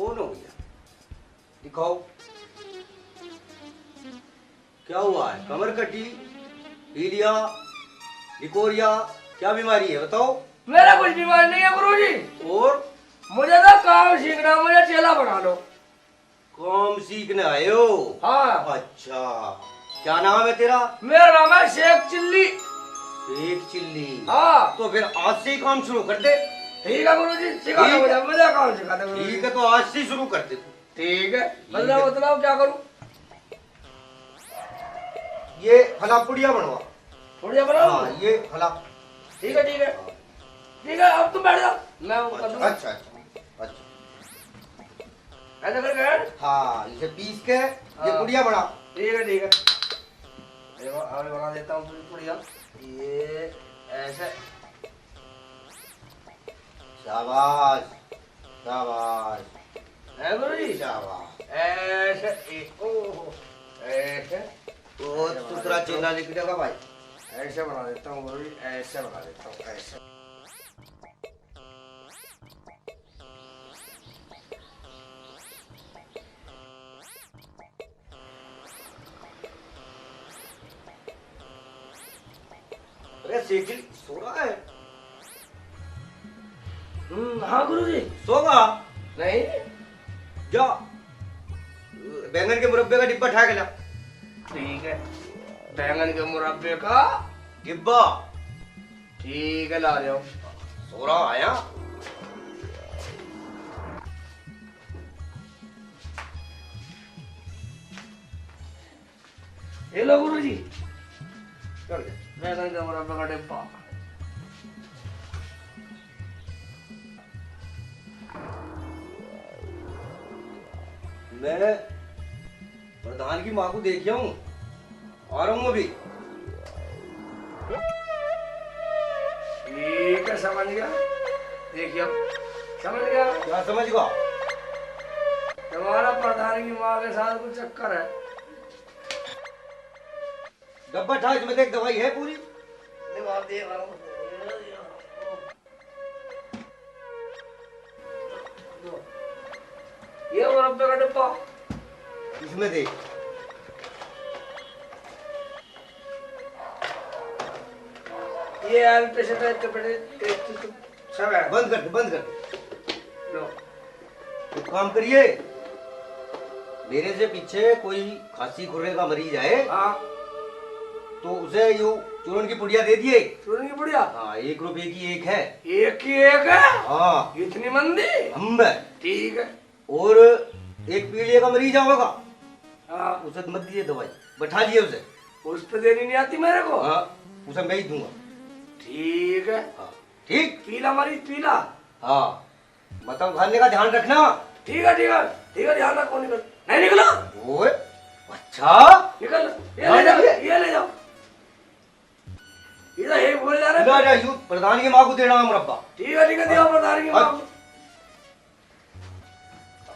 कौन हो भैया? दिखाओ क्या हुआ है? कमर कटी, पीलिया, लिकोरिया, क्या बीमारी है बताओ? मेरा कुछ बीमारी नहीं है गुरुजी। और मुझे ना काम सीखना, मुझे चेला बना लो। काम सीखने आए हो? हाँ। अच्छा, क्या नाम है तेरा? मेरा नाम है शेख चिल्ली। शेख चिल्ली? हाँ। तो फिर आज से ही काम शुरू कर दे। ठीक है गुरुजी, सिखा दो मुझे, मुझे काम सिखा दो। ठीक है, तो आज से ही शुरू कर दे तू। ठीक है, बताओ क्या करूं? ये फला पुड़िया बनवा। पुड़िया बनाओ? हाँ, ये फला। ठीक है ठीक है ठीक है, अब तुम बैठ जाओ, मैं वो कर दूंगा। अच्छा अच्छा अच्छा। ऐसा करके? हाँ, इसे पीस के ये पुड़िया बना। ठीक है ठीक है, देखो आगे बना देता हूँ पुड़िया। ये ऐसे। शाबाश शाबाश। है गुरुजी? शाबाश। ऐसे ओहो, ऐसे तो दूसरा चेला लिख देगा भाई। ऐसे बना देता हूँ गुरुजी, ऐसे बना देता हूँ, ऐसे। अरे सेठिल सो रहा है? हाँ गुरुजी। सोगा? नहीं, जा बैंगन के मुरब्बे का डिब्बा उठा के ला। ठीक है, बैंगन के मुरब्बे का डिब्बा? ठीक है, ला जाओ। सो रहा आया? ये लो गुरुजी, चल गया। बैंगन के मुरब्बे का डिब्बा। मैं प्रधान की माँ को देख हूँ, आ रहा हूँ अभी। ठीक है, समझ गया। देखिए, समझ गया। क्या समझ गया? तुम्हारा प्रधान की माँ के साथ कुछ चक्कर है। डब्बा उठा, इसमें देख दवाई है पूरी। ये मुरब्बे का डिब्बा इसमें देख। ये पेशेंट है, सब है। बंद कर दे, बंद कर दे। लो, एक काम करिए, मेरे से पीछे कोई खांसी खुरने का मरीज आए हाँ, तो उसे यूं चूरन की पुड़िया दे दिए। चूरन की पुड़िया? हाँ, 1 रुपए की एक है। एक ही एक है? हाँ, इतनी मंदी? हम है। ठीक है। और एक पीलिया का मरीज होगा, हाँ, उसे मत दिए दवाई, बैठा दिए उसे। उस पे देनी नहीं आती मेरे को? हाँ, उसे मैं ही दूंगा। ठीक है। हाँ, ठीक। पीला मरीज पीला? हाँ, मतलब खाने का ध्यान रखना। ठीक है ठीक है ठीक है, ध्यान रखो। निकल, नहीं निकलो। ओए, अच्छा, निकल, ये ले जाओ, ये ले जाओ। इधर एक बोल जा रहे ना यूं प्रधान की माँ को देना है मुरब्बा। ठीक है, दिया प्रधान की माँ को।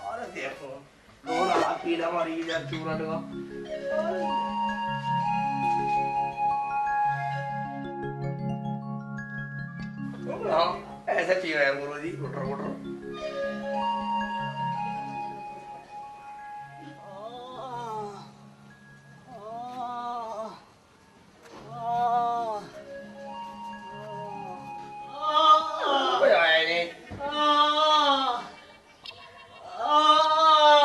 अरे देखो, दोनों पीला मरीज है, चूरन का। हाँ, ऐसे पी रहे हैं गुरुजी, उठो उठो। कोई आया नहीं।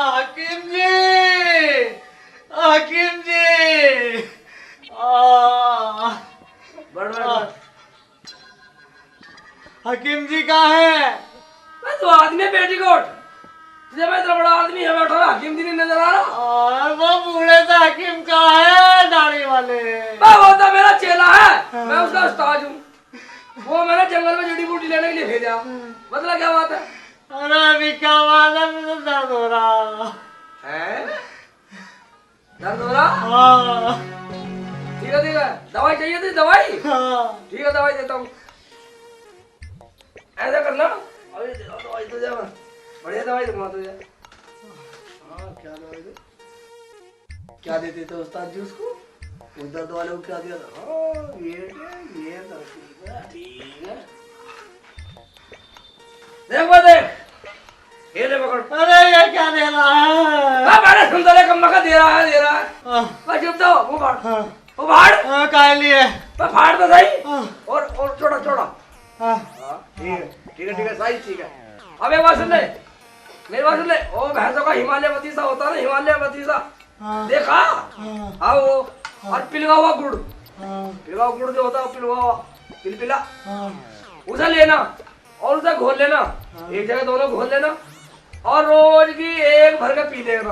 हाकिम जी, हाकिम जी, बढ़ बढ़। हाकिम जी कहाँ है? मैं तो आदमी है पेटीकोट, तुझे मैं इतना बड़ा आदमी है बैठा ना, हाकिम जी नहीं नजर आ रहा? और वो बूढ़े से हाकिम कहाँ है, दाढ़ी वाले? वो तो मेरा चेला है, मैं उसका उस्ताद हूँ। वो मैंने जंगल में जड़ी बूटी लेने के लिए भेजा। मतलब क्या बात है? अरे अभी क्या बात है, मुझे दर्द हो रहा है। दर्द हो रहा? हाँ। ठीक है, दवाई चाहिए थी? दवाई? हाँ। ठीक है, दवाई देता हूँ। ऐसा करना, अभी दवाई तुझे, बढ़िया दवाई दूंगा तुझे। हाँ, क्या दवाई दे? क्या देते थे उस्ताद जी उसको? उस दर्द वाले को क्या दिया था? हाँ, ये ठीक है, ठीक है। देख, ये ले पकड़। अरे ये क्या दे रहा है? मैंने सुन तो कम्मा का दे रहा है बस चुप तो वो फाड़ वो फाड़ काय लिए फाड़ तो सही और छोड़ा छोड़ा ठीक है सही ठीक है। अब एक बात सुन ले मेरी बात सुन ले। ओ भैंसों का हिमालय बतीसा होता है ना हिमालय बतीसा देखा हाँ वो और पिलगा हुआ गुड़ जो होता है पिलगा हुआ पिलपिला उसे लेना और उसे घोल लेना एक जगह दोनों घोल लेना और रोज की एक भर के पी लेना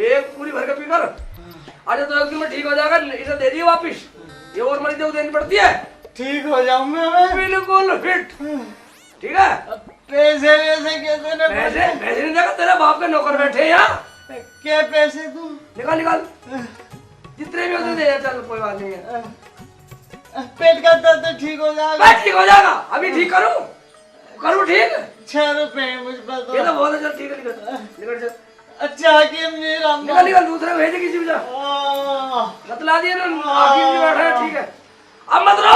एक पूरी भर के पीकर आज तो एक दिन में ठीक हो जाएगा। इसे दे दिए वापिस ये और मरीजों को देनी पड़ती है। ठीक हो जाऊंगा मैं बिल्कुल फिट ठीक है। पैसे वैसे कैसे न पैसे पैसे नहीं देगा तेरे बाप के नौकर बैठे यहाँ क्या पैसे तू निकाल निकाल जितने भी होते दे चल कोई बात नहीं है। पेट का दर्द ठीक हो जाएगा मैं ठीक हो जाएगा अभी ठीक करूँ ठीक 6 रुपए मुझ पर ये तो बहुत है चल ठीक है निकल चल अच्छा हकीम जी राम निकल दूसरे भेजे किसी भी जा बतला दिया ना हकीम जी बैठा है ठीक है। अब मत रो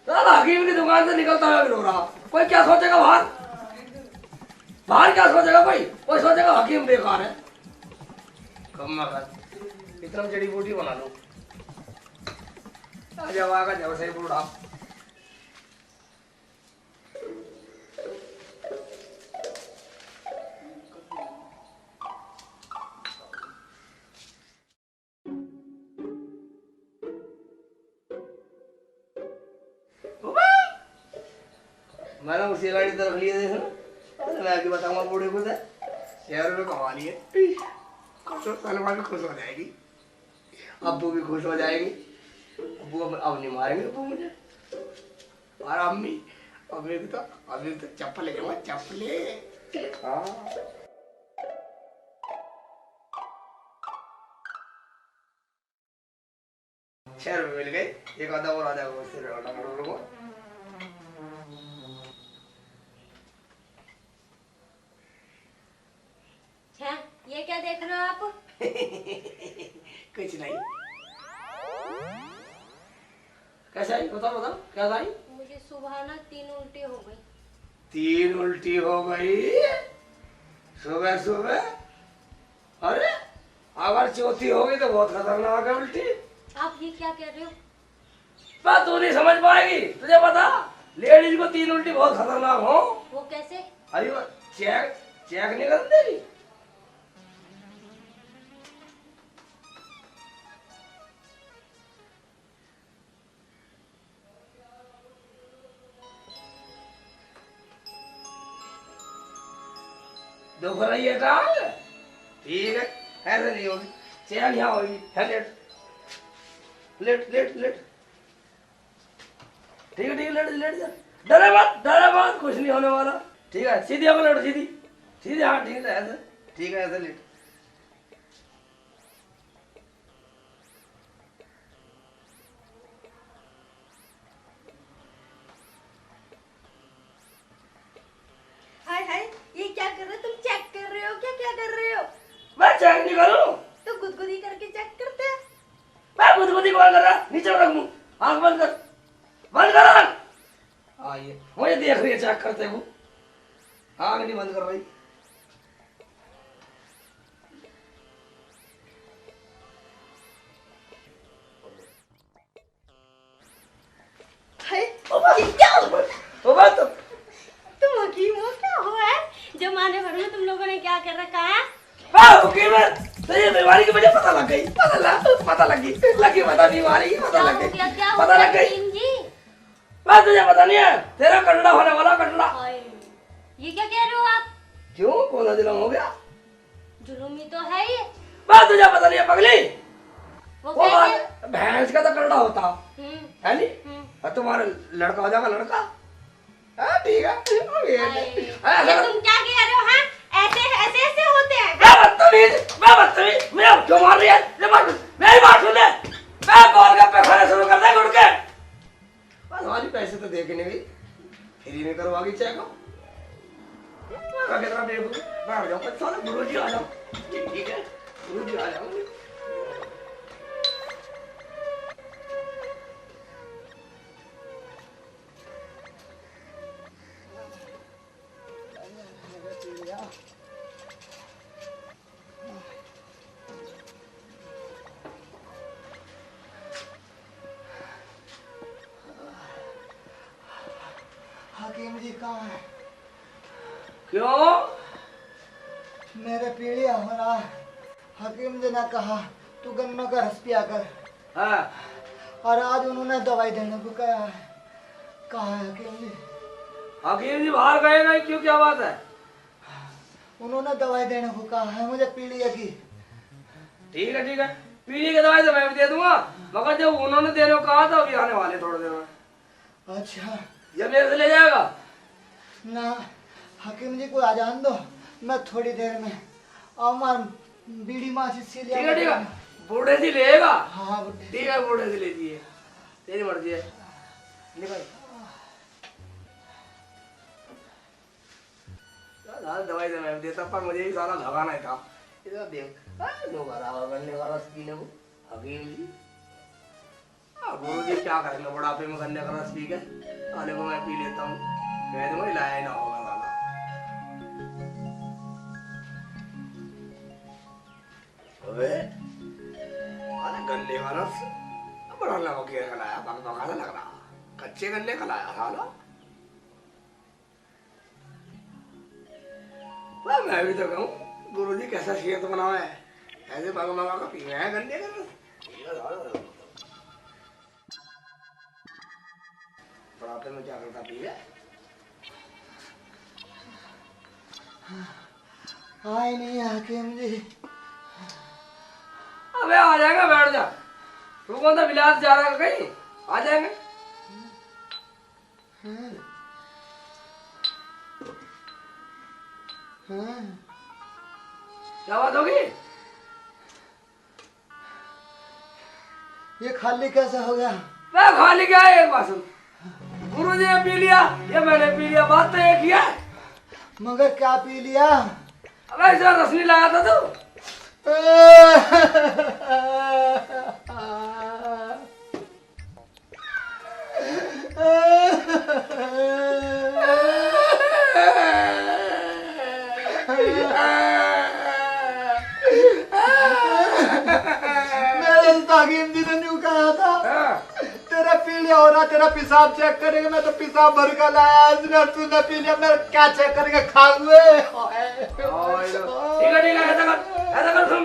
चल हकीम की दुकान से निकलता हुआ रो रहा कोई क्या सोचेगा बाहर क्या सोचेगा कोई सोचेगा हकीम बेकार है कम ना कर इतना जड़ी बूटी बना लो जब आगा जब से बूढ़ा मैंने उसी गाड़ी तरफ लिए थे मैं आगे बताऊंगा बूढ़े को शहर में कमा लिए सलमान भी खुश हो जाएगी अब्बू भी खुश हो जाएगी अब्बू अब नहीं मारेंगे अब्बू मुझे और अम्मी अभी तो चप्पल लेके चप्पले हाँ 6 रुपए मिल गए एक आधा और आ जाएगा उससे को ये क्या देख रहे हो आप? कुछ नहीं कैसा है बताओ क्या था? मुझे सुबह ना 3 उल्टी हो गई। 3 उल्टी हो गई सुबह अरे अगर चौथी होगी तो बहुत खतरनाक है उल्टी। आप ये क्या कह रहे हो? बात तू नहीं समझ पाएगी तुझे पता लेडीज को 3 उल्टी बहुत खतरनाक हो। वो कैसे? अरे चेक नहीं कर देगी दुख रही है टांग ठीक है ऐसे नहीं होगी चैन यहाँ होगी है लेट ठीक है लेट जा डरे मत कुछ नहीं होने वाला ठीक है सीधी होकर लेट सीधी हाँ ठीक है ऐसे लेट हाय ये क्या कर रहे हो? तुम चेक कर रहे हो क्या कर रहे हो? मैं चेक नहीं करूँ तो गुदगुदी करके चेक करते हैं। मैं गुदगुदी कौन कर रहा नीचे रख मुँह आँख बंद कर आँख आइए मुझे देख रही है चेक करते हुए आँख नहीं बंद कर रही तुम हकीम हो क्या हो है? जमाने भर में तुम लोगों ने क्या कर रखा है? तो ये बीमारी की वजह पता लग गई पता लग गई पता बीमारी पता लग गई बस तुझे पता नहीं है तेरा कटड़ा होने वाला कटड़ा। ये क्या कह रहे हो आप? क्यों कौन सा जुलम हो गया? जुलूम ही तो है ये। बस तुझे पता नहीं है पगली वो वो कैसे? भैंस का तो कटड़ा होता है नहीं हम्म। तुम्हारा लड़का हो जाएगा लड़का ठीक है ये तुम क्या कह रहे हो? हाँ ऐसे होते हैं। मैं बदतमीज मैं क्यों मार रही है मेरी बात सुन ले मैं गोलगप्पे खाने शुरू कर दे गुड़ के बस वाली पैसे तो दे के नहीं गई फ्री में करवागी चेक कितना बेवकूफ बैठ जाओ साले गुरुजी आ जाओ ठीक है गुरुजी आ जाओ हकीम जी कहाँ है? क्यों? मेरे पीलिया हो रहा है। हकीम जी ने कहा तू गन्नों का रस पिया कर। हाँ। और आज उन्होंने दवाई देने को कहा है। कहाँ है हकीम जी? हकीम जी बाहर गए नहीं, क्यों, क्या बात है? उन्होंने दवाई देने को कहा है मुझे पीलिया की। ठीक है ठीक है, पीने की दवाई तो मैं भी दे दूंगा, मगर जब उन्होंने देने को कहा था अभी आने वाले थोड़ी देर में। अच्छा। जब मेरे से ले जाएगा ना हकीम जी को आ जान दो, मैं थोड़ी देर में और बीड़ी माची से ठीक है ठीक है, बूढ़े से लेगा। हाँ बुढ़े। ठीक है, बूढ़े से लीजिए, तेरी मर्जी है। निकल दवाई तो मैं देता, पर मुझे ही सारा भगाना ही था। इधर देख गन्ने का रस पीने को हकीम जी। गुरु जी क्या करेंगे बुढ़ापे में गन्ने का रस पी के? आने को मैं पी लेता हूँ, कह दूंगा लाया ही ना होगा साला। अबे अरे गन्ने का रस बड़ा लगा के खिलाया, बकबका सा लग रहा, कच्चे गन्ने खिलाया साला। मैं भी तो कहूँ गुरु जी कैसा सेहत बनावा है, ऐसे मंगा का पी है गन्ने का रस। बुढ़ापे में क्या करता पी है? आए नहीं हकीम जी। अबे आ जाएगा, बैठ जा। तू कौन सा विलास जा रहा है कहीं? आ जाएंगे। क्या बात होगी? ये खाली कैसे हो गया? मैं खाली क्या है, एक बात सुन। गुरु जी ने पी लिया या मैंने पी लिया, बात तो एक ही है। मगर क्या पी लिया? अबे ऐसा रस नहीं लाया था तू? मेरे हकीम जी ने न्यू कहा था तेरा पीलिया हो रहा, तेरा पेशाब चेक करेंगे। मैं तो पेशाब भर कर लाया, इसने तूने पी लिया, मेरा क्या चेक करेंगे? खा हुए ठीक है ऐसा कर सुन,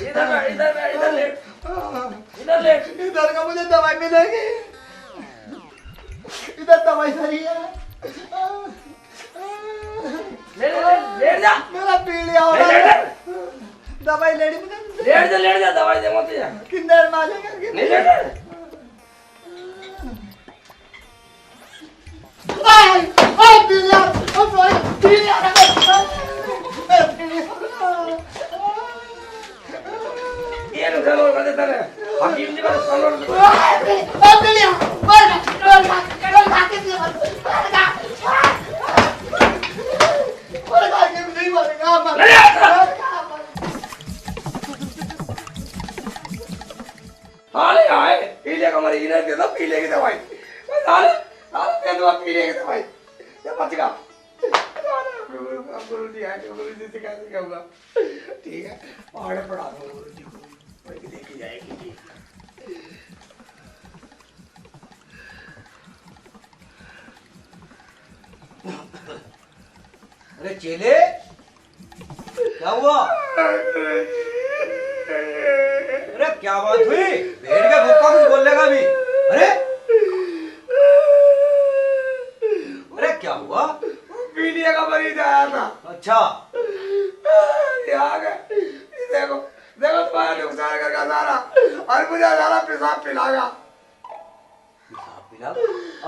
इधर बैठ, इधर लेट, इधर लेट। इधर का मुझे दवाई मिलेगी? इधर दवाई सही है। लेट जा। मेरा पीलिया हो रहा है, दवाई लेनी मुझे। लेट जा, दवाई दे मत जा। कितनी देर में आ जाएगा? नहीं लेट। ये नुकसान और कर देता है हकीम जी का नुकसान और हाले आए पीले का मरीज ने दे दो पीले की दवाई। हाले हाले दे दो पीले की दवाई, ये बच गया। गुरु जी आए, गुरु जी से कैसे क्या होगा? ठीक है, पहाड़ पढ़ा दो गुरु जी को, वही देखी जाएगी। अरे चेले क्या हुआ? अरे क्या बात हुई? भेड़ का भूखा कुछ बोलने का भी? अरे अरे क्या हुआ? पीलिया का मरीज आया था। अच्छा ये आ गए, देखो देखो तुम्हारा नुकसान करके सारा, और मुझे सारा पेशाब पिलाया। पेशाब पिला?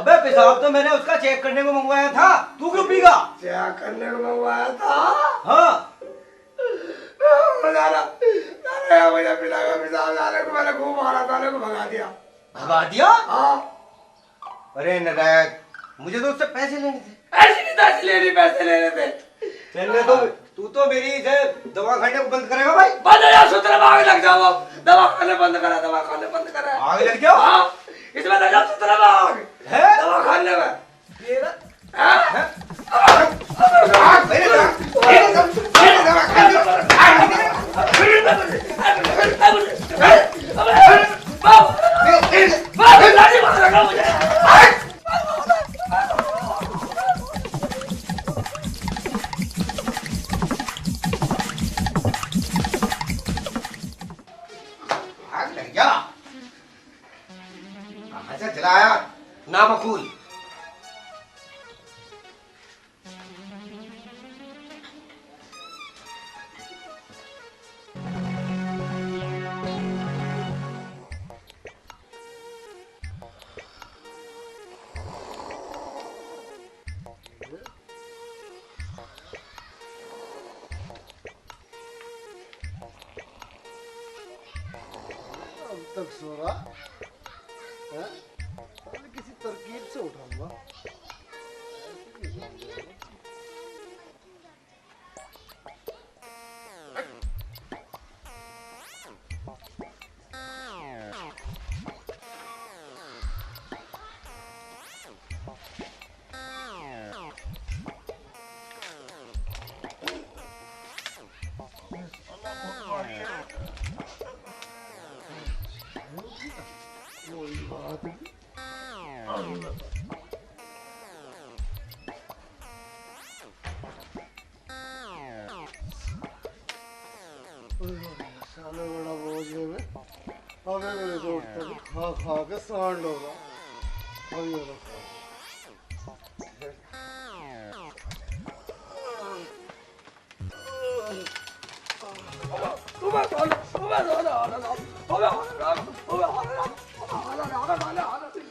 अबे पेशाब तो मैंने उसका चेक करने को मंगवाया था, तू क्यों पीगा? चेक करने को मंगवाया था? हाँ मुझे पिलाया पेशाब, सारे को मैंने खूब मारा, सारे को भगा दिया। भगा दिया? हाँ। अरे नगायक, मुझे तो उससे पैसे लेने थे। ऐसी नहीं पैसे लेने, पैसे लेने थे। चलने तो तू तो मेरी इसे दवा खाने को बंद करेगा भाई? बंद हो जाओ, सूत्र में आग लग जाओ। दवा खाने बंद करा, दवा खाने बंद करा। आग लग जाओ? हाँ, इसमें लग जाओ सूत्र में आग है? दवा खाने में। ये ना? हाँ? तक सो रहा है? पहले किसी तरकीब से उठाऊंगा। साले बड़ा बोझ है मैं। अबे मेरे को उठता भी खा खा के सांड होगा। और ये रखा।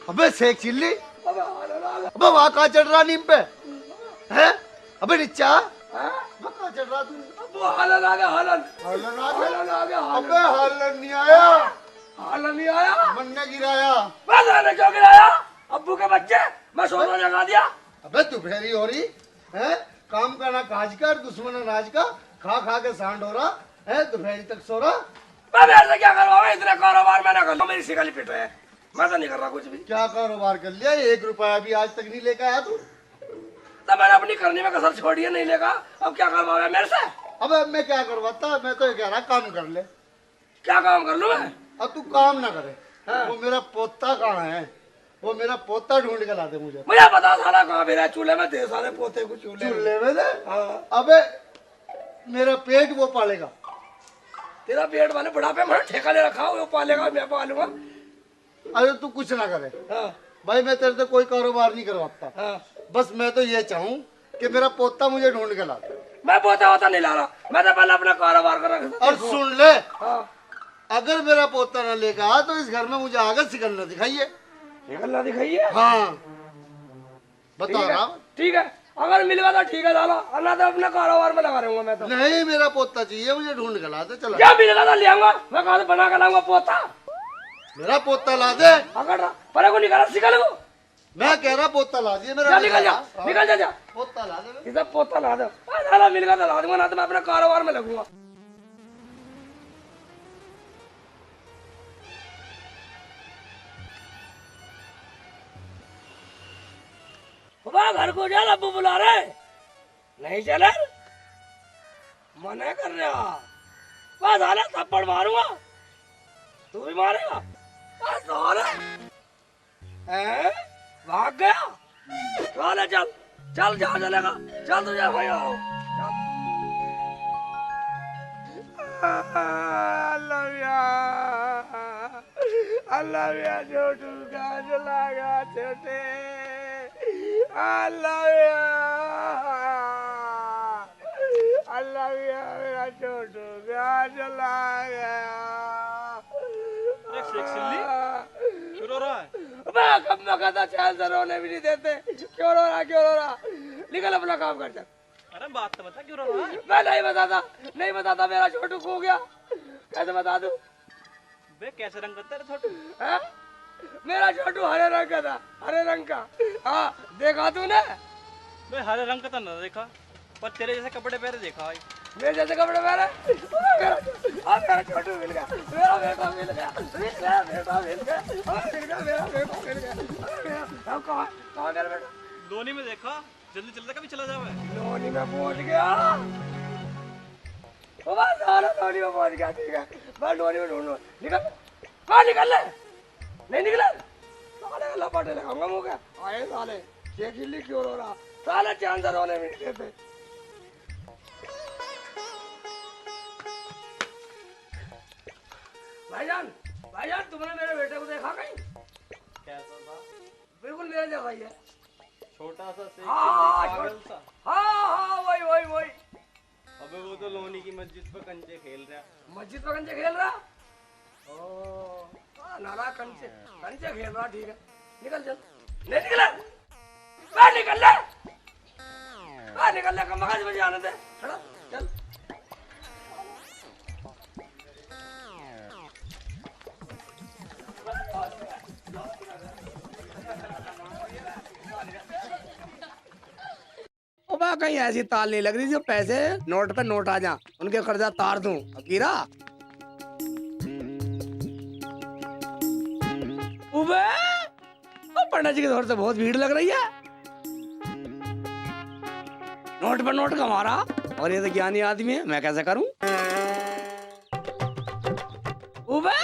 अबे शेख चिल्ली, अबे वहाँ कहाँ चढ़ रहा नीम पे है? अबे निच्चा कहाँ चढ़ रहा तू? हालन आ गया, हालन हालन आ हालन आ गया, हालन। अबे हालन नहीं आया, हालन नहीं आया, मन ने गिराया। बस मैंने क्यों गिराया? अब्बू के बच्चे, मैं सोना जगा दिया। अबे तू फेरी हो रही है? काम का ना काज का, दुश्मन अनाज का, खा खा के सांड हो रहा है, दोपहरी तक सो रहा। मैं मेरे से क्या करवाऊंगा? इतने कारोबार मैंने कर लो, मेरी शिकली पिट है। मैं तो नहीं कर रहा कुछ भी। क्या कारोबार कर लिया? 1 रुपया भी आज तक नहीं लेकर आया तू। तो मैंने अपनी करने में कसर छोड़ी है, नहीं लेगा। अब क्या करवाओगे मेरे से? अबे मैं क्या करवाता? मैं तो ये कह रहा काम कर ले। क्या काम कर लूं मैं? अब तू काम ना करे। हाँ। वो मेरा पोता कहाँ है? वो मेरा पोता ढूंढ के ला दे मुझे। मुझे पता साला कहाँ भी रहा, चूल्हे में दे साले पोते को चूल्हे में। चूल्हे में दे। हाँ। अबे मेरा पेट वो पालेगा। तेरा पेट वाले बुढ़ापे में ठेका ले रखा, वो पालेगा, मैं पालूंगा। अरे तू कुछ ना करे हाँ। भाई, मैं तेरे से कोई कारोबार नहीं करवाता। हाँ। बस मैं तो ये चाहूँ कि मेरा पोता मुझे ढूंढ के ला दे। मैं पोता होता नहीं ला रहा, मैं तो पहले अपना कारोबार कर रहा। और सुन ले, हाँ। अगर मेरा पोता न लेकर आ तो इस घर में मुझे आगे सिकलना दिखाइए। निकलना दिखाइए। हाँ ठीक बता है, रहा। ठीक है, अगर मिलेगा तो ठीक है साला, अन्ना तो अपने कारोबार में लगा रहूंगा मैं तो। नहीं, मेरा पोता चाहिए, मुझे ढूंढ के ला दे। चला क्या मिलेगा तो ले आऊंगा, मैं कहाँ से बना के लाऊंगा पोता? मेरा पोता ला दे। अगर परे को निकाला सिकल को, मैं कह रहा पोता ला दिए मेरा। जा निकल जा, निकल जा, जा पोता ला दे। इधर पोता ला दो। साला मिलेगा तो ला दूंगा, ना तो मैं अपने कारोबार में लगूंगा। बाबा घर को जा, अब्बू बुला रहे। नहीं चले, मना कर रहा। बस साले थप्पड़ मारूंगा, तू भी मारेगा। बस साले हैं? भाग गया। साले चल चल, जहाँ चलेगा चल, तुझे भाई आओ अल्लाह छोटू का चला गया, छोटे अल्लाह मेरा छोटू का चला गया। शुरू हो रहा है। मैं कब मैं कहता चैन से रोने भी नहीं देते। क्यों रो रहा, क्यों रो रहा? निकल अपना काम कर। अरे बात तो बता, क्यों रो रहा है? मैं नहीं बताता मेरा छोटू खो गया। कैसे बता दूं? बे कैसे रंग करता है छोटू? हैं? मेरा छोटू हरे रंग का था, हरे रंग का। हाँ देखा तूने? बे हरे रंग का तो ना देखा, पर तेरे जैसे कपड़े पहने देखा भाई। मेरे जैसे कपड़े पहने? मेरा छोटू मिल गया, मेरा बेटा मिल गया, मेरा बेटा मिल गया, मेरा बेटा मिल गया। कहाँ मेरा बेटा? लोनी में देखा, जल्दी चलता कभी चला जावे। लोनी में पहुंच गया। सारा लोनी में पहुंच गया, ठीक है। मैं लोनी में ढूंढूं। निकल, कहाँ निकल ले? नहीं निकले, साले लपाटे लगाऊंगा मुँह के। आए साले, ये गिल्ली क्यों रो रहा? साले चांद से रोने भी नहीं देते। भाईजान, भाईजान तुमने मेरे बेटे को देखा कहीं? कैसा था? बिल्कुल मेरे जैसा ही है। छोटा सा से हाँ, पागल सा। हाँ वही। अबे वो तो लोनी की मस्जिद पे कंचे खेल रहा। मस्जिद पे कंचे खेल रहा? ओ नारा कंचे खेल रहा, ठीक है। निकल चल। नहीं निकले, निकल ले, कम मकाज बजे आने दे। खड़ा चल। अब कहीं ऐसी ताल नहीं लग रही जो पैसे नोट पे नोट आ जा, उनके कर्जा तार दूं। फकीरा उबे पंडित जी की तरफ से बहुत भीड़ लग रही है। नोट पर नोट कमा रहा और ये तो ज्ञानी आदमी है, मैं कैसे करूं? उबे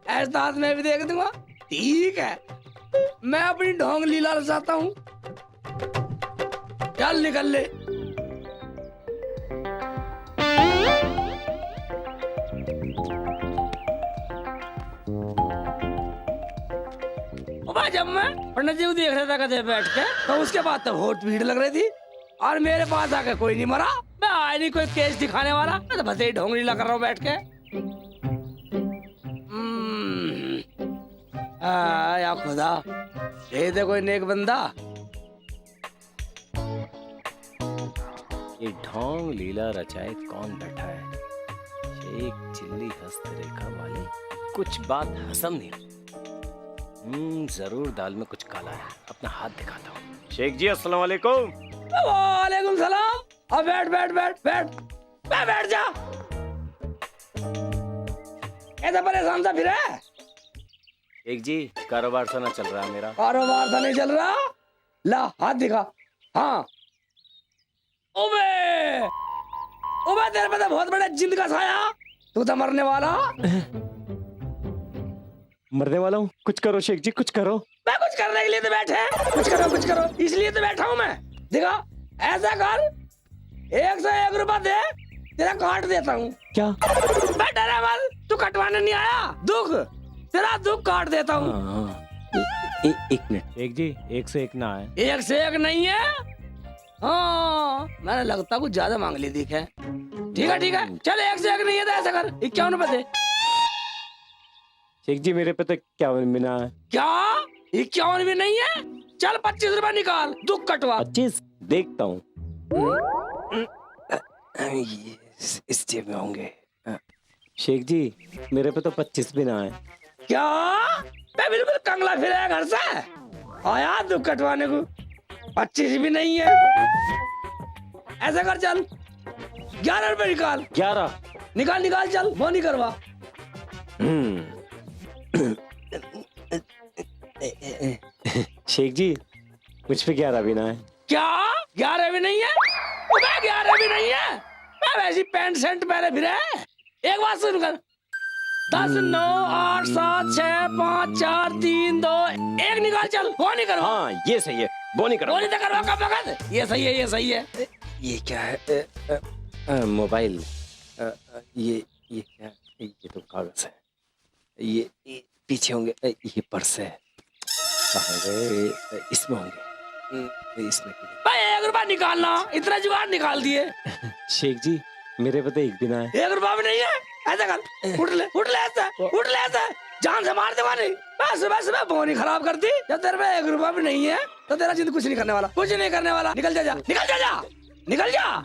ऐसा हाथ मैं भी देख दूंगा। ठीक है, मैं अपनी ढोंग लीला रचाता हूँ। चल निकल ले। जब मैं पंडित जी को देख रहा था कदे बैठ के, तो उसके बाद तो बहुत भीड़ लग रही थी और मेरे पास आके कोई नहीं मरा। मैं आया नहीं कोई केस दिखाने वाला, मैं तो बस यही ढोंग लीला कर रहा हूँ बैठ के। या खुदा, ये दे कोई नेक बंदा। ये ढोंग लीला रचाए कौन बैठा है? शेख चिल्ली हस्तरेखा वाली, कुछ बात हसम नहीं। जरूर दाल में कुछ काला है, अपना हाथ दिखाता हूँ। शेख जी अस्सलाम वालेकुम। वालेकुम सलाम। अब बैठ बैठ बैठ बैठ बैठ जा। ऐसा परेशान सा फिर है? शेख जी कारोबार सा ना चल रहा मेरा। कारोबार सा नहीं चल रहा? ला हाथ दिखा। हाँ ओबे ओबे, तेरे पे तो बहुत बड़ा जिंद का साया, तू तो मरने वाला। मरने वाला हूँ? कुछ करो शेख जी, कुछ करो। मैं कुछ करने के लिए तो बैठे, कुछ करो इसलिए तो बैठा हूँ मैं। देखा, ऐसा कर, 101 रुपया दे, तेरा काट देता हूँ। क्या? बैठा रहे मत, तू कटवाने नहीं आया, दुख तेरा दुख काट देता हूँ। एक मिनट शेख जी, 101 ना है। 101 नहीं है? हाँ मैंने लगता कुछ ज्यादा मांग ली दिख है। ठीक है चल, 101 नहीं है तो ऐसा कर 51 रुपए दे। शेख जी मेरे पे तो 51 भी ना है। क्या 51 भी नहीं है? चल 25 रुपए निकाल, दुख कटवा। 25 देखता हूँ। इस जेब में होंगे। शेख जी मेरे पे तो 25 भी ना है। क्या? मैं बिल्कुल कंगला फिर आया घर से, आया दुख कटवाने को। 25 भी नहीं है? ऐसा कर चल 11 रुपए निकाल। 11 निकाल चल, वो नहीं करवा। शेख जी मुझ पे 11 भी ना है। क्या 11 भी नहीं है? 11 भी नहीं है? मैं वैसी पैंट शर्ट पहने फिर है। एक बात सुन कर, 10 9 8 7 6 5 4 3 2 1 निकाल चल, वो नहीं करवा। हाँ ये सही है, वो नहीं करो। वो नहीं तो करवा कब वक्त। ये सही है। ये क्या है? मोबाइल। ये क्या? ये तो कागज है। ये पीछे होंगे। ये पर्स है। इसमें होंगे। इसमें भाई 1 रुपया निकालना, इतना जुगाड़ निकाल दिए। शेख जी मेरे पे तो 1 भी ना है। 1 रुपया भी नहीं है? ऐसा कर, उठ ले ऐसा जान से मार दे मारे। सुबह बोनी खराब कर दी। जब तेरे पे 1 रुपया भी नहीं है तो तेरा जिंदगी कुछ नहीं करने वाला। निकल जा।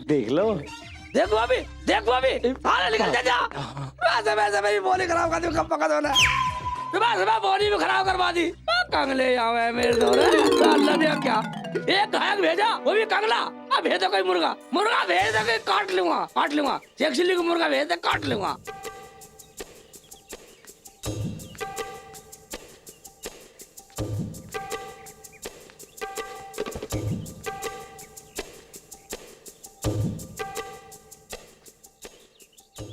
देख लो। देखो अभी निकल जा। वैसे मेरी बोनी खराब कर दी, कब पका दो ना। सुबह बोनी भी खराब करवा दी। कंगले आवे मेरे दोरे, अल्लाह ने क्या एक गायक भेजा, वो भी कंगला। अब भेज दो कोई मुर्गा भेज दो, काट लूंगा। शेख चिल्ली को मुर्गा भेज दे, काट लूंगा।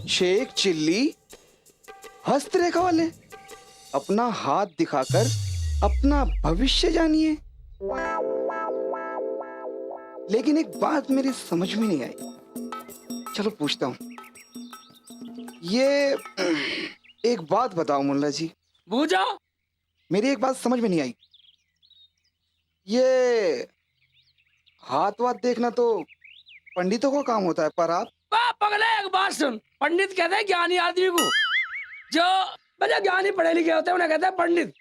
शेख चिल्ली हस्तरेखा वाले, अपना हाथ दिखाकर अपना भविष्य जानिए। लेकिन एक बात मेरी समझ में नहीं आई, चलो पूछता हूँ। ये एक बात बताओ मुल्ला जी। पूछो। मेरी एक बात समझ में नहीं आई। ये हाथ वाथ देखना तो पंडितों का काम होता है, पर आप पगले एक बात सुन, पंडित कहते हैं ज्ञानी आदमी को, जो मतलब ज्ञानी पढ़े लिखे होते हैं उन्हें कहते हैं पंडित।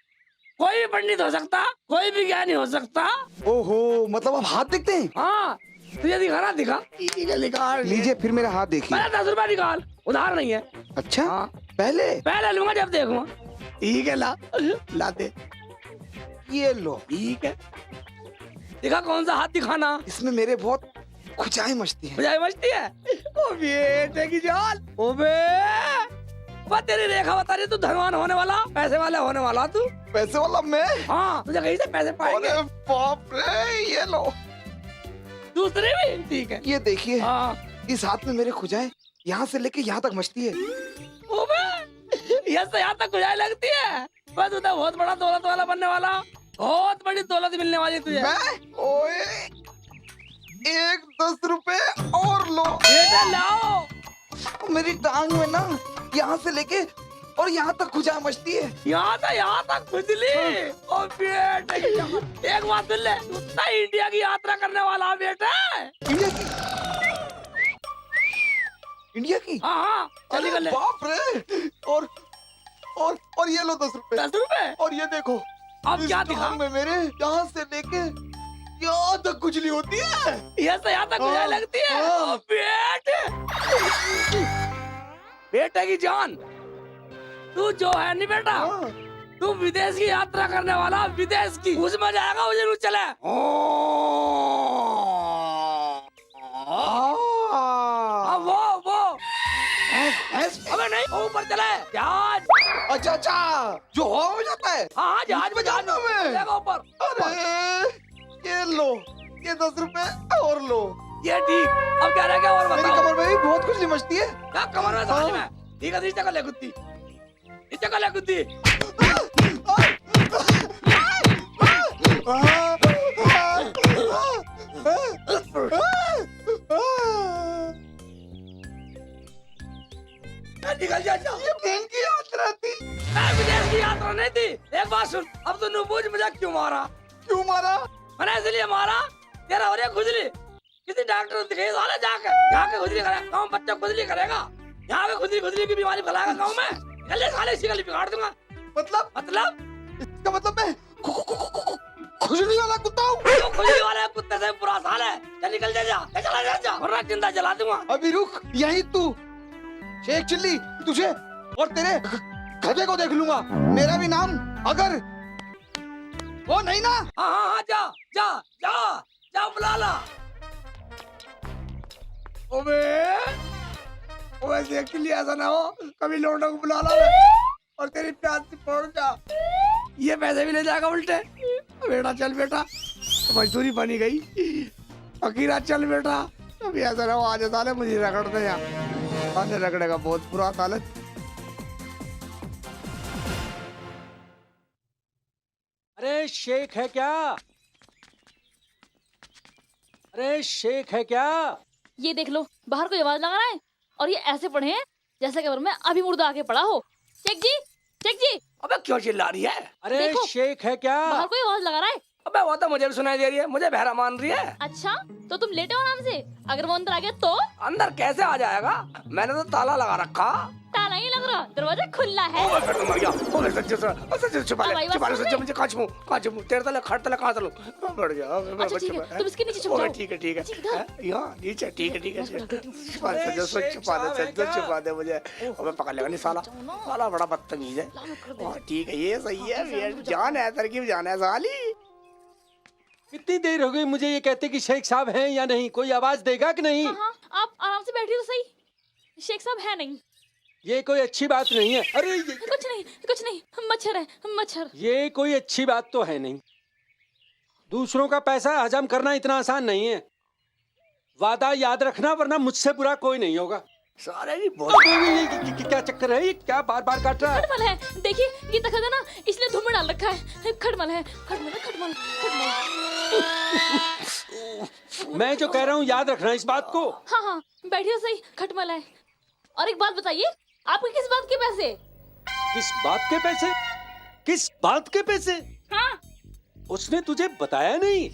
कोई भी पंडित हो सकता, कोई भी ज्ञानी हो सकता। ओहो, मतलब आप हाथ देखते हैं? हाँ तुझे दिखा। निकाल लीजिए फिर मेरा हाथ देखिए। 10 रुपया निकाल, उधार नहीं है। अच्छा हाँ। पहले लूंगा जब देखूंगा। ठीक है, ला दे। ये लो। ठीक है, दिखा कौन सा हाथ दिखाना। इसमें मेरे बहुत खुजाई मचती है। खुजाई मचती है? ओ बेटे की जान, ओबे वो तेरी रेखा बता रही, तू धनवान होने वाला, पैसे वाला होने वाला तू। पैसे वाला मैं? हाँ, तुझे कहीं से पैसे पाएंगे। अरे बाप रे, ये लो। दूसरे भी ठीक है। ये देखिए, हाँ। इस हाथ में मेरे खुजाई यहाँ से लेके यहाँ तक मचती है। ओबे यहाँ से यहाँ तक खुजाई लगती है? बस तू तो बहुत बड़ा दौलत वाला बनने वाला, बहुत बड़ी दौलत मिलने वाली तुझे। मैं? ओए, एक 10 रुपए और लो। बेटा लाओ। मेरी टांग में ना यहाँ से लेके और यहाँ तक खुजाई मचती है। यहाँ तक खुजली। ओ बेटे की जान, एक बात सुन ले, तू तो इंडिया की यात्रा करने वाला है बेटा। इंडिया की? इंडिया की? हाँ, चली अरे गले। बाप रे। और ये लो 10 रुपए। 10 रुपए? और ये देखो, अब क्या इस दिखा? टांग में मेरे यहाँ से लेके यहाँ तक खुजली होती है। यहाँ से यहाँ तक खुजाई लगती है? ओ बेटे, बेटे की जान, तू जो है नहीं बेटा, तू विदेश की यात्रा करने वाला, विदेश की, उसमें जाएगा, उसे रुक चले। अब वो अबे नहीं, वो ऊपर चले जहाज। अच्छा, जो हवा में जाता है। हाँ, जहाज में जाना में। चलेगा ऊपर। अरे ये लो, ये 10 रुपए और लो। ये ठीक। अब क्या रह गया और मेरी बताओ। कमर में भी बहुत खुजली मचती है। क्या कमर में साज में? ठीक है, नीचे कर ले कुत्ती, नीचे कर ले कुत्ती। निकल जा। ये प्लेन की यात्रा थी। विदेश की यात्रा नहीं थी। एक बात सुन, अब तू पूछ मुझे क्यों मारा? क्यों मारा? मैंने इसलिए मारा, तेरा हो रही खुजली, किसी डॉक्टर को दिखाई साले जाके खुजली करेगा, गाँव बच्चा खुजली करेगा, यहाँ पे खुजली की बीमारी फैलाएगा गाँव में। चल साले, इसी गली बिगाड़ दूंगा। मतलब इसका मतलब मैं खुजली वाला कुत्ता हूँ। तो खुजली वाले कुत्ते से बुरा साल है। चल निकल जा, वरना जिंदा जला दूंगा। अभी रुक यहीं तू। शेख चिल्ली, तुझे और तेरे गधे को देख लूंगा। मेरा भी नाम अगर वो नहीं ना। हाँ, जा बुला ला। ओबे देख के लिए ऐसा ना हो कभी लौंडा को बुला ला और तेरी प्यास से पड़ जा। ये पैसे भी ले जाएगा उल्टे। बेटा चल बेटा, मजदूरी बनी गई। फकीरा चल बेटा, अभी ऐसा ना हो आज साले मुझे रगड़ दे यहाँ। आने रगड़े का बहुत बुरा हालत। अरे शेख है क्या? अरे शेख है क्या? ये देख लो, बाहर कोई आवाज लगा रहा है और ये ऐसे पढ़े हैं जैसे कि मैं अभी मुर्दा आके पड़ा हो। शेख जी। अबे क्यों चिल्ला रही है? अरे देखो, शेख है क्या? बाहर कोई आवाज लगा रहा है। अबे वो तो मुझे भी सुनाई दे रही है, मुझे बहरा मान रही है। अच्छा, तो तुम लेटे हो आराम से। अगर वो अंदर आ गया तो? अंदर कैसे आ जाएगा? मैंने तो ताला लगा रखा। ताला ही लग रहा, दरवाजा खुला है। ओए फिर तो मर गया। ओए छुपा ले, मुझे कांच मुंह तेरे तले खड़ तले कहां चलूं? बढ़ गया। अच्छा ठीक है, तुम इसके नीचे छुप जाओ। ठीक है। यहाँ नीचे ठीक है। छुपा दे मुझे। अबे पकड़ लेगा नहीं साला बड़ा बदतमीज है। ठीक है, ये सही है। जान है, तरकीब जान है साली। कितनी देर हो गई मुझे ये कहते कि शेख साहब हैं या नहीं? कोई आवाज देगा कि नहीं? हाँ, आप आराम से बैठिए तो सही। शेख साहब है नहीं। ये कोई अच्छी बात नहीं है। अरे कुछ नहीं, मच्छर है, मच्छर। ये कोई अच्छी बात तो है नहीं। दूसरों का पैसा हजम करना इतना आसान नहीं है। वादा याद रखना, वरना मुझसे बुरा कोई नहीं होगा। सारे भी बहुत क्या चक्कर है? क्या बार बार काट रहा है? खटमल है, देखिए ये तखत है ना, इसलिए धूम में डाल रखा है। खटमल है। मैं जो कह रहा हूँ याद रखना इस बात को। हाँ, बैठिए सही, खटमल है। और एक बात बताइए, आपके किस बात के पैसे? किस बात के पैसे? किस बात के पैसे? हाँ, उसने तुझे बताया नहीं?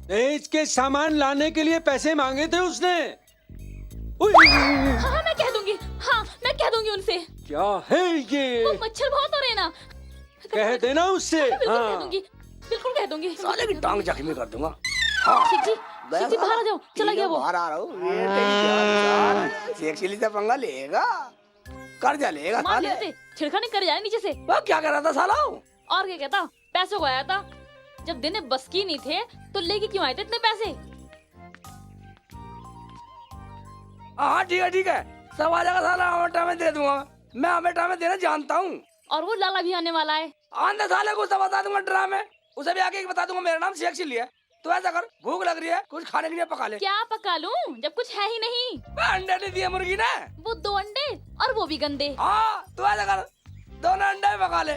दहेज के सामान लाने के लिए पैसे मांगे थे उसने। हाँ, मैं कह दूंगी। हाँ, मैं कह दूंगी उनसे। क्या है ये? वो मच्छर बहुत हो रहे हैं ना। कह देना उससे। बिल्कुल कह दूंगी। साले की टांग जख्मी कर दूंगा। शेख जी बाहर आ जाओ। चला गया वो। बाहर आ रहा हूँ। शेख चिल्ली से पंगा लेगा, कर्जा लेगा मार साले। लेते, छिड़खानी कर जाए नीचे से। वो क्या कर रहा था साला? और क्या कहता, पैसों को आया था। जब देने बस की नहीं थे तो लेके क्यों आए थे इतने पैसे? हाँ ठीक है सब आ जाएगा साला, आमेटा में दे दूंगा मैं, आमेटा में देना जानता हूँ। और वो लाला भी आने वाला है। आंधे साले को सब बता दूंगा ड्रामे, उसे भी आके बता दूंगा मेरा नाम शेख चिल्ली है। तो ऐसा कर, भूख लग रही है कुछ खाने के लिए पका ले। क्या पका लूं जब कुछ है ही नहीं? अंडे नहीं दिए मुर्गी ने, वो 2 अंडे और वो भी गंदे। हाँ तो ऐसा कर, दोनों अंडे भी पका ले,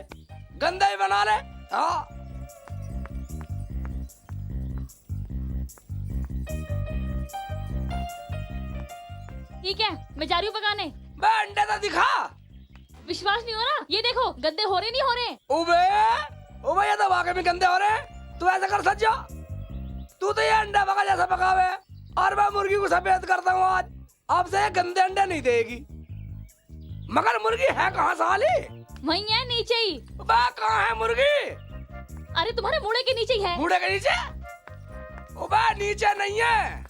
गंदा ही बना ले। हाँ ठीक है मैं जा रही हूँ पकाने। बे अंडे तो दिखा। विश्वास नहीं हो रहा? ये देखो गंदे हो रहे नहीं हो रहे। उबे ये तो वाकई में गंदे हो रहे हैं। तू ऐसा कर सज्जा, तू तो ये अंडा पका जैसा पकावे और मैं मुर्गी को सफेद करता हूँ आज। अब से ये गंदे अंडे नहीं देगी। मगर मुर्गी है कहाँ साली? वहीं है नीचे ही। बे कहाँ है मुर्गी? अरे तुम्हारे मुड़े के नीचे ही है। मुड़े के नीचे? उबे नीचे नहीं है।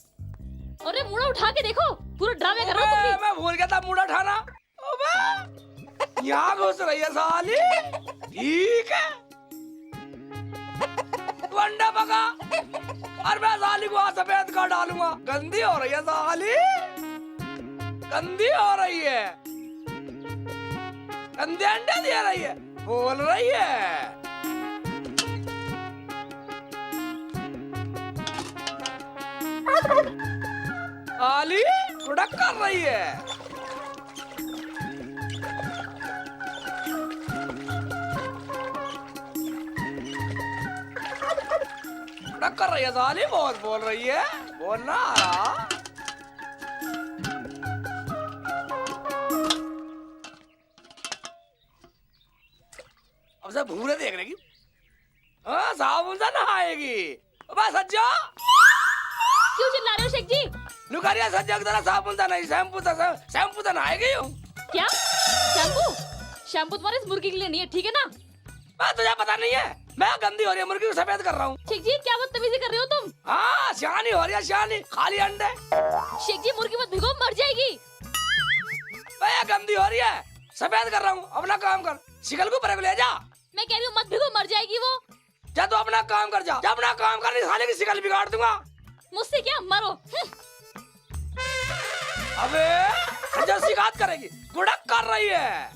अरे मुड़ा उठा के देखो, पूरा ड्रामे कर रहा हो तुम भी। मैं भूल गया था मुड़ा उठाना। उबे यहाँ घुस रही है साली। ठीक है तू अंडा पका और मैं साली को आज सफेद कर डालूंगा। गंदी हो रही है साली, गंदी हो रही है, गंदे अंडे दे रही है, बोल रही है। साली उड़क कर रही है। उड़क कर रही है साली, बहुत बोल रही है, बोलना आ रहा। अब सब भूरे देख रही। हाँ साबुन से नहाएगी। बस सज्जा क्यों चिल्ला रहे हो शेख जी? लुकारिया सज्जा की तरह साबुन से नहीं, शैम्पू से नहाएगी हूँ। क्या शैम्पू? शैम्पू तुम्हारे इस मुर्गी के लिए नहीं है, ठीक है ना? मैं तुझे पता नहीं है, मैं गंदी हो रही है मुर्गी को सफेद कर रहा हूँ। शेख जी क्या बदतमीजी कर रहे हो तुम? हाँ शानी हो रही है, शानी खाली अंडे। शेख जी मुर्गी मत भिगो, मर जाएगी। मैं गंदी हो रही है, सफेद कर रहा हूँ, अपना काम कर। शिकल को पर ले जा। मैं कह रही हूँ मत भिगो, मर जाएगी वो। जा तू अपना काम कर, जा अपना काम कर, नहीं साले की शिकल बिगाड़ दूंगा। मुझसे क्या, मरो। अबे सज्जा शिकायत करेगी, गुड़क कर रही है,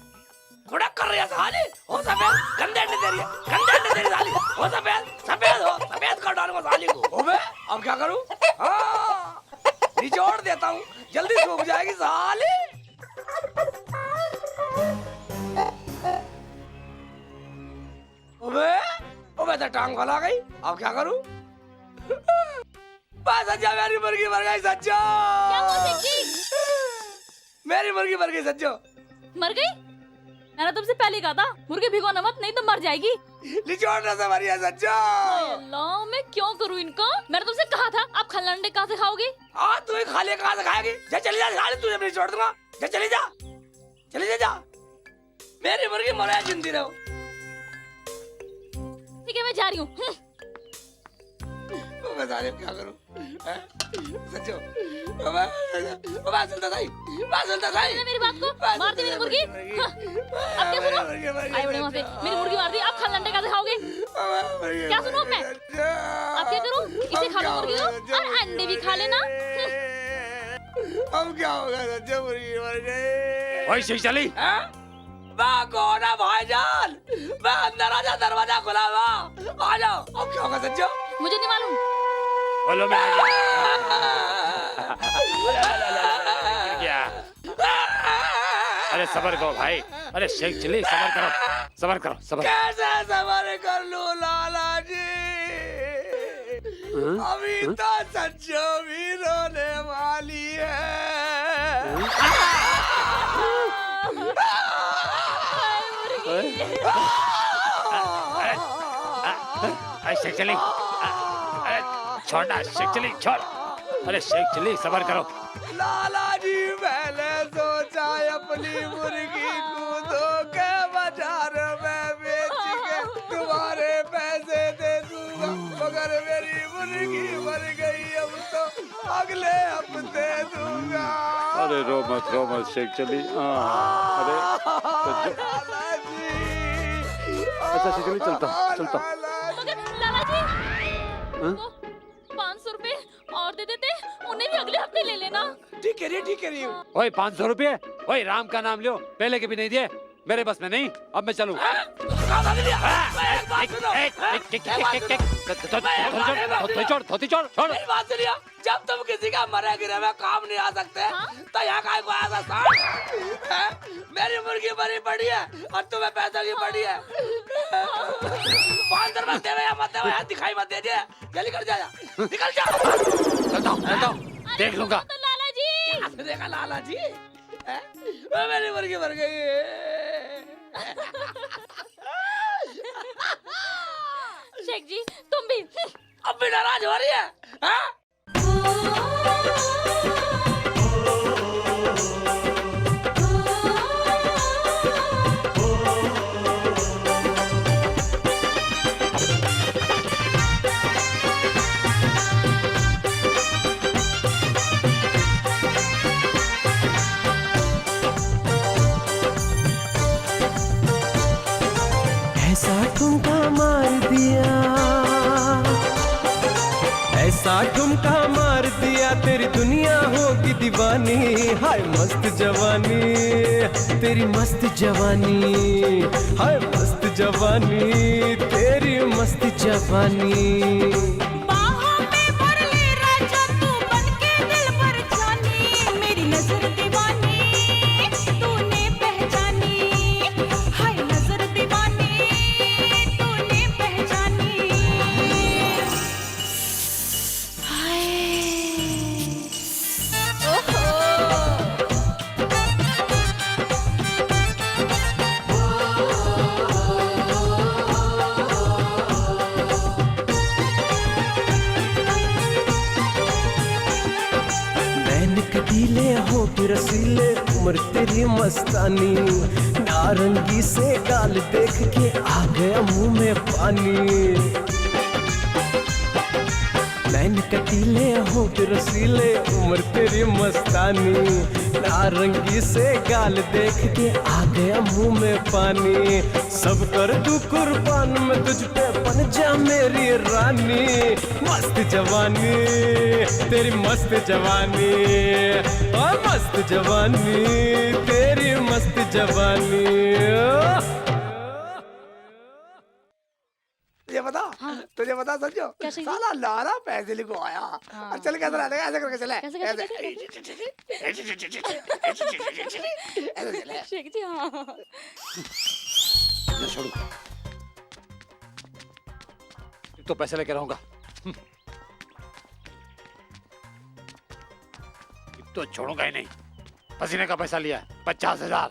गुड़क कर रही है साली। हो सफेद, गंदे अंडे दे रही है, गंदे अंडे दे रही है साली। हो सफेद, सफेद कर डालूंगा साली को। अबे अब क्या करूं? हाँ निचोड़ देता हूँ, जल्दी सूख जाएगी साली। अबे तो टांग फैला गई, अब क्या करूं? सज्जा मेरी मुर्गी मर गई सज्जो। क्या हुआ शेख जी? मेरी मुर्गी मर गई सज्जो। मर गई? मैंने तुमसे पहले कहा था मुर्गी भिगोना मत, नहीं तो मर जाएगी। निचोड़ने से मरी है सज्जो। अल्लाह मैं क्यों करूं इनको? मैंने तुमसे कहा था आप खाली अंडे कहाँ से खाओगे? हाँ तू ही खाली कहाँ से खाएगी? जा चली जा साली, तुझे भी निचोड़ दूंगा। जा चली जा, चली जा। मेरी मुर्गी मरे जिंदी रहो। ठीक है मैं जा रही हूँ। मैं साले क्या करूं? सच्चो सुनता सही मेरी बात को मार दी मेरी मुर्गी। हाँ, अब क्या सुनो? आए बड़े वहाँ पे मेरी मुर्गी मार दी, आप खाली अंडे कैसे खाओगे? क्या सुनो अब मैं? अब क्या करूं? इसे खा लो मुर्गी को और अंडे भी खा लेना। अब क्या होगा सच्चो, मुर्गी मर गई। वही शेख चली। कौन है भाईजान? मैं अंदर आजा, दरवाजा खुला हुआ, आ जाओ। अब क्या होगा सच्चो? मुझे नहीं मालूम। बोलो मैं आ गया। अरे सबर करो भाई, अरे शेख चली, सबर करो, सबर करो, सबर। कैसे सबर कर लूं लाला जी? अभी तो सच्चो भी रोने वाली है। अरे शेख चली, अरे छोड़ ना शेख चली, छोड़। अरे शेख चली, सबर करो। लाला जी मैंने सोचा अपनी मुर्गी को धोखे बाजार में बेच के तुम्हारे पैसे दे दूंगा, मगर मेरी मुर्गी मर गई, अब तो अगले हफ्ते दूंगा। अरे रो मत शेख चली। अरे लाला जी, अच्छा शेख चली, चलता। मगर लाला जी वो 500 रुपए और दे देते, उन्हें भी अगले हफ्ते ले लेना। ठीक कह रही हूँ। ओए 500 रुपये, ओए राम का नाम लो, पहले के भी नहीं दिए, मेरे बस में नहीं, अब मैं चलूं। छोड़। जब तुम किसी का मरे गिरे में काम नहीं आ सकते तो यहाँ का आया था। मेरी मुर्गी मरी पड़ी है और तुम्हें पैसों की पड़ी है। 500 मत दे, दिखाई मत दे, जल्दी कर जा, निकल जा। चलता हूँ, देख लूंगा। लाला जी देखा लाला जी, मेरी मुर्गी मर गई। शेख जी तुम भी अब भी नाराज हो रही है, हाँ? ऐसा ठुमका मार दिया, ऐसा ठुमका मार दिया, तेरी दुनिया होगी दीवानी। हाय मस्त जवानी, तेरी मस्त जवानी, हाय मस्त जवानी, तेरी मस्त जवानी। बाहों में भर ले राजा तू बनके दिल भर जानी, मेरी नजर दीवानी तूने पहचानी, हाय नजर दीवानी तूने पहचानी। हाय नैन कटीले होठ रसीले, उम्र तेरी मस्तानी, नारंगी से गाल देख के आ गया मुंह में पानी। नैन कटीले होठ रसीले, उम्र तेरी मस्तानी, नारंगी से गाल देख के आ गया मुंह में पानी। सब कर तू कुर्बान, मैं तुझ पे बन जा मेरी रानी। मस्त जवानी, तेरी मस्त जवानी, और मस्त जवानी, तेरी मस्त जवानी। तुझे बता समझो, क्या चाहिए? साला लारा पैसे लेको आया और चल कैसे रहने ऐसे करके चले, ऐसे चले। शेख जी हाँ छोड़ो, तो पैसे लेके रहूंगा। तो छोड़ूंगा ही नहीं। पसीने का पैसा लिया है 50,000।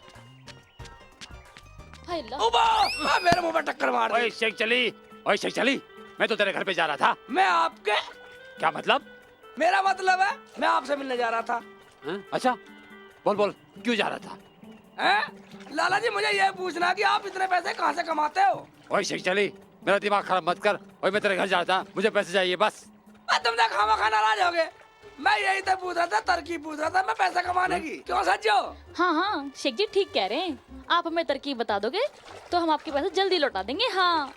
हाय अल्लाह उबा, मेरे मुंह पे टक्कर मार दी। ओए शेख चली, ओए शेख चली, मैं तो तेरे घर पे जा रहा था। मैं आपके, क्या मतलब? मेरा मतलब है मैं आपसे मिलने जा रहा था। अच्छा बोल क्यों जा रहा था? हैं? लाला जी मुझे ये पूछना कि आप इतने पैसे कहाँ से कमाते हो? ओए शेख चली, मेरा दिमाग खराब मत कर। ओए मैं तेरे घर जा रहा था, मुझे पैसे चाहिए बस। तुम तो खामा खा नाराज हो गए। मैं यही तो पूछ रहा था, तरकीब पूछ रहा था मैं पैसा कमाने की। क्यों सज्जो? हाँ शेख जी ठीक कह रहे हैं। आप हमें तरकीब बता दोगे तो हम आपके पैसे जल्दी लौटा देंगे। हाँ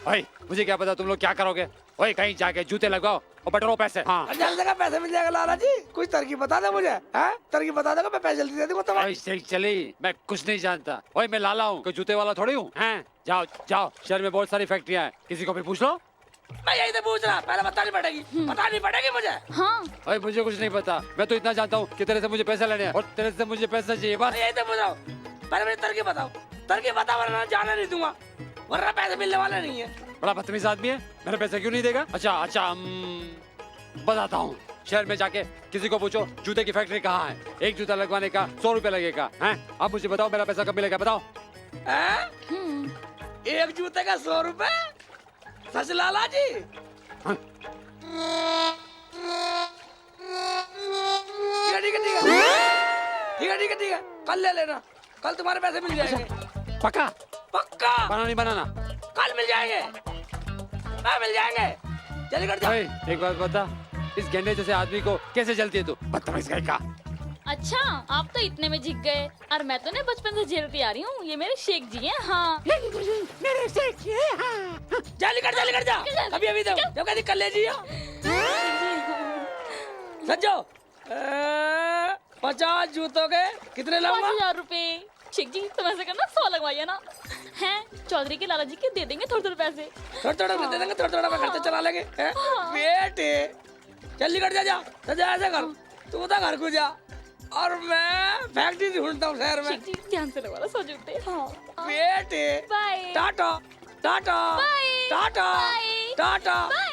ओए मुझे क्या पता तुम लोग क्या करोगे। ओए कहीं जाके जूते लगाओ और बटोरो पैसे। हाँ जल्दी का पैसे मिल जाएगा लाला जी। कुछ तरकीब बता दे मुझे, हैं? तरकीब बता देगा मैं पैसे जल्दी दे दूंगा तुम्हें। ओए शेख चली, मैं कुछ नहीं जानता। ओए मैं लाला हूँ, कोई जूते वाला थोड़ी हूँ। हैं? जाओ शहर में बहुत सारी फैक्ट्रियाँ हैं, किसी को भी पूछ लो। मैं यही तो पूछ रहा, पहले बतानी पड़ेगी मुझे। हाँ ओए मुझे कुछ नहीं पता, मैं तो इतना जानता हूँ कि तेरे से मुझे पैसे लेने हैं और तेरे से मुझे पैसे चाहिए बस। यही तो पूछ रहा हूँ, पहले मुझे तरकीब बताओ। तरकीब बता वरना जाने नहीं दूंगा, वरना पैसे मिलने वाले नहीं है। बड़ा बदतमीज आदमी है, मेरे पैसे क्यों नहीं देगा? अच्छा बताता हूँ। शहर में जाके किसी को पूछो जूते की फैक्ट्री कहाँ है, एक जूता लगवाने का 100 रुपए लगेगा। हैं? आप मुझे बताओ मेरा पैसा कब मिलेगा, बताओ। एक जूते का 100 रुपए? सच लाला जी? ठीक है, कल ले लेना, कल तुम्हारे पैसे मिल जाएंगे। पक्का? पक्का नहीं बनाना, कल मिल जाएंगे, मिल जाएंगे। जल्दी कर जाओ। एक बात बता, इस गेंडे जैसे आदमी को कैसे जलती है तू? बदतमीज का। अच्छा आप तो इतने में झिक गए और मैं तो ने बचपन से झेलती आ रही हूँ। ये मेरे शेख जी हैं। हाँ मेरे शेख जी हैं। हाँ। जल्दी कर जा। अभी दो, जब कहती कल ले जियो। सज्जो 50 जूतों के कितने लगवा? 5000 रुपए। शेख जी तुम ऐसे करना 100 लगवाइए ना। हैं चौधरी के लाला जी के दे देंगे थोड़े थोड़े पैसे। थोड़ा दे देंगे, थोड़ा मैं खर्चा चला लेंगे। बेटे चल निकल जा ऐसे कर, तू तो घर को जा और मैं फैक्ट्री ढूंढता हूँ शहर में। शेख जी ध्यान से लगवाना 100 जूते। बेटे बाय टाटा टाटा बाय टाटा बाय टाटा।